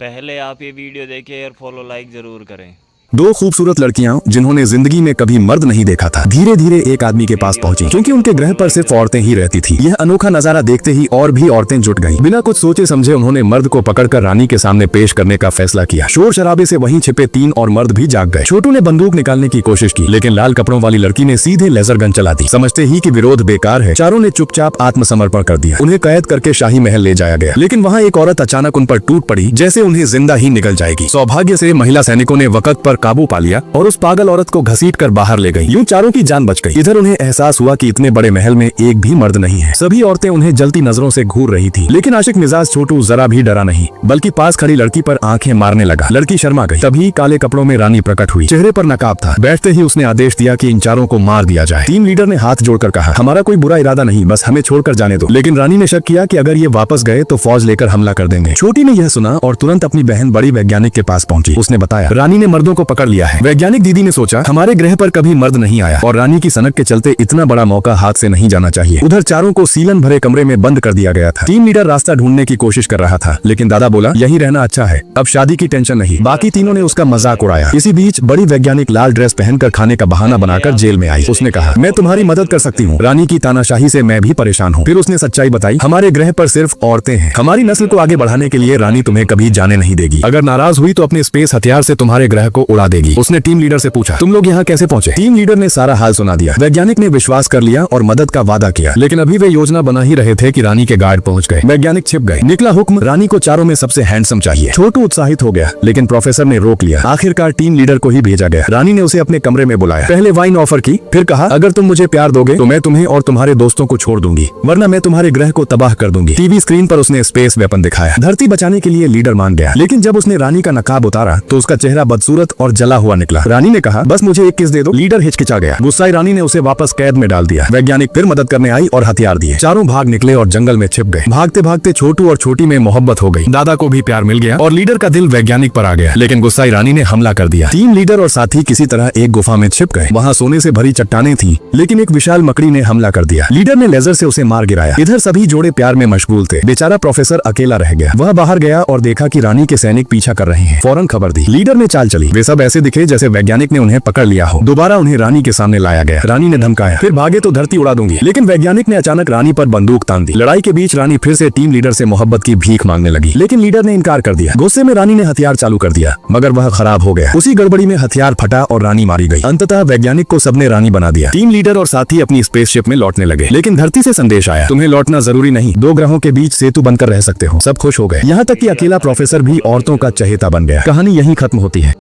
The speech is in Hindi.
पहले आप ये वीडियो देखिए और फॉलो लाइक जरूर करें। दो खूबसूरत लड़कियां जिन्होंने जिंदगी में कभी मर्द नहीं देखा था, धीरे धीरे एक आदमी के पास पहुंची, क्योंकि उनके ग्रह पर सिर्फ औरतें ही रहती थी। यह अनोखा नजारा देखते ही और भी औरतें जुट गईं। बिना कुछ सोचे समझे उन्होंने मर्द को पकड़कर रानी के सामने पेश करने का फैसला किया। शोर शराबे से वहीं छिपे 3 और मर्द भी जाग गए। छोटू ने बंदूक निकालने की कोशिश की, लेकिन लाल कपड़ों वाली लड़की ने सीधे लेजर गन चला दी। समझते ही कि विरोध बेकार है, चारों ने चुपचाप आत्मसमर्पण कर दिया। उन्हें कैद करके शाही महल ले जाया गया, लेकिन वहाँ एक औरत अचानक उन पर टूट पड़ी, जैसे उन्हें जिंदा ही निगल जाएगी। सौभाग्य से महिला सैनिकों ने वक्त पर काबू पा लिया और उस पागल औरत को घसीटकर बाहर ले गई। यूं चारों की जान बच गई। इधर उन्हें एहसास हुआ कि इतने बड़े महल में एक भी मर्द नहीं है। सभी औरतें उन्हें जलती नजरों से घूर रही थी, लेकिन आशिक मिजाज छोटू जरा भी डरा नहीं, बल्कि पास खड़ी लड़की पर आंखें मारने लगा। लड़की शर्मा गई। तभी काले कपड़ों में रानी प्रकट हुई। चेहरे पर नकाब था। बैठते ही उसने आदेश दिया कि इन चारों को मार दिया जाए। टीम लीडर ने हाथ जोड़कर कहा, हमारा कोई बुरा इरादा नहीं, बस हमें छोड़कर जाने दो। लेकिन रानी ने शक किया कि अगर ये वापस गए तो फौज लेकर हमला कर देंगे। छोटी ने यह सुना और तुरंत अपनी बहन बड़ी वैज्ञानिक के पास पहुंची। उसने बताया, रानी ने मर्दों को पकड़ लिया है। वैज्ञानिक दीदी ने सोचा, हमारे ग्रह पर कभी मर्द नहीं आया और रानी की सनक के चलते इतना बड़ा मौका हाथ से नहीं जाना चाहिए। उधर चारों को सीलन भरे कमरे में बंद कर दिया गया था। टीम लीडर रास्ता ढूंढने की कोशिश कर रहा था, लेकिन दादा बोला, यही रहना अच्छा है, अब शादी की टेंशन नहीं। बाकी तीनों ने उसका मजाक उड़ाया। इसी बीच बड़ी वैज्ञानिक लाल ड्रेस पहनकर खाने का बहाना बनाकर जेल में आई। उसने कहा, मैं तुम्हारी मदद कर सकती हूँ, रानी की तानाशाही से मैं भी परेशान हूँ। फिर उसने सच्चाई बताई, हमारे ग्रह पर सिर्फ औरतें हैं। हमारी नस्ल को आगे बढ़ाने के लिए रानी तुम्हें कभी जाने नहीं देगी। अगर नाराज हुई तो अपने स्पेस हथियार से तुम्हारे ग्रह को उड़ा देगी। उसने टीम लीडर से पूछा, तुम लोग यहाँ कैसे पहुंचे? टीम लीडर ने सारा हाल सुना दिया। वैज्ञानिक ने विश्वास कर लिया और मदद का वादा किया, लेकिन अभी वे योजना बना ही रहे थे कि रानी के गार्ड पहुंच गए। वैज्ञानिक छिप गए। निकला हुक्म, रानी को चारों में सबसे हैंडसम चाहिए। छोटू उत्साहित हो गया, लेकिन प्रोफेसर ने रोक लिया। आखिरकार टीम लीडर को ही भेजा गया। रानी ने उसे अपने कमरे में बुलाया। पहले वाइन ऑफर की, फिर कहा, अगर तुम मुझे प्यार दोगे तो मैं तुम्हें और तुम्हारे दोस्तों को छोड़ दूंगी, वरना मैं तुम्हारे ग्रह को तबाह कर दूंगी। टीवी स्क्रीन पर उसने स्पेस वेपन दिखाया। धरती बचाने के लिए लीडर मान गया, लेकिन जब उसने रानी का नकाब उतारा तो उसका चेहरा बदसूरत और जला हुआ निकला। रानी ने कहा, बस मुझे एक किस दे दो। लीडर हिचकिचा गया। गुस्साई रानी ने उसे वापस कैद में डाल दिया। वैज्ञानिक फिर मदद करने आई और हथियार दिए। चारों भाग निकले और जंगल में छिप गए। भागते भागते छोटू और छोटी में मोहब्बत हो गई। दादा को भी प्यार मिल गया और लीडर का दिल वैज्ञानिक पर आ गया, लेकिन गुस्साई रानी ने हमला कर दिया। टीम लीडर और साथी किसी तरह एक गुफा में छिप गए। वहाँ सोने से भरी चट्टानें थी, लेकिन एक विशाल मकड़ी ने हमला कर दिया। लीडर ने लेजर से उसे मार गिराया। इधर सभी जोड़े प्यार में मशगूल थे। बेचारा प्रोफेसर अकेला रह गया। वह बाहर गया और देखा कि रानी के सैनिक पीछा कर रहे हैं। फौरन खबर दी। लीडर ने चाल चली। वे सब ऐसे दिखे जैसे वैज्ञानिक ने उन्हें पकड़ लिया हो। दोबारा उन्हें रानी के सामने लाया गया। रानी ने धमकाया, फिर भागे तो धरती उड़ा दूंगी, लेकिन वैज्ञानिक ने अचानक रानी पर बंदूक तान दी। लड़ाई के बीच रानी फिर से टीम लीडर से मोहब्बत की भीख मांगने लगी, लेकिन लीडर ने इनकार कर दिया। गुस्से में रानी ने हथियार चालू कर दिया, मगर वह खराब हो गया। उसी गड़बड़ी में हथियार फटा और रानी मारी गई। अंततः वैज्ञानिक को सबने रानी बना दिया। टीम लीडर और साथी अपनी स्पेसशिप में लौटने लगे, लेकिन धरती से संदेश आया, तुम्हें लौटना जरूरी नहीं, 2 ग्रहों के बीच सेतु बनकर रह सकते हो। सब खुश हो गए, यहाँ तक कि अकेला प्रोफेसर भी औरतों का चहेता बन गया। कहानी यहीं खत्म होती है।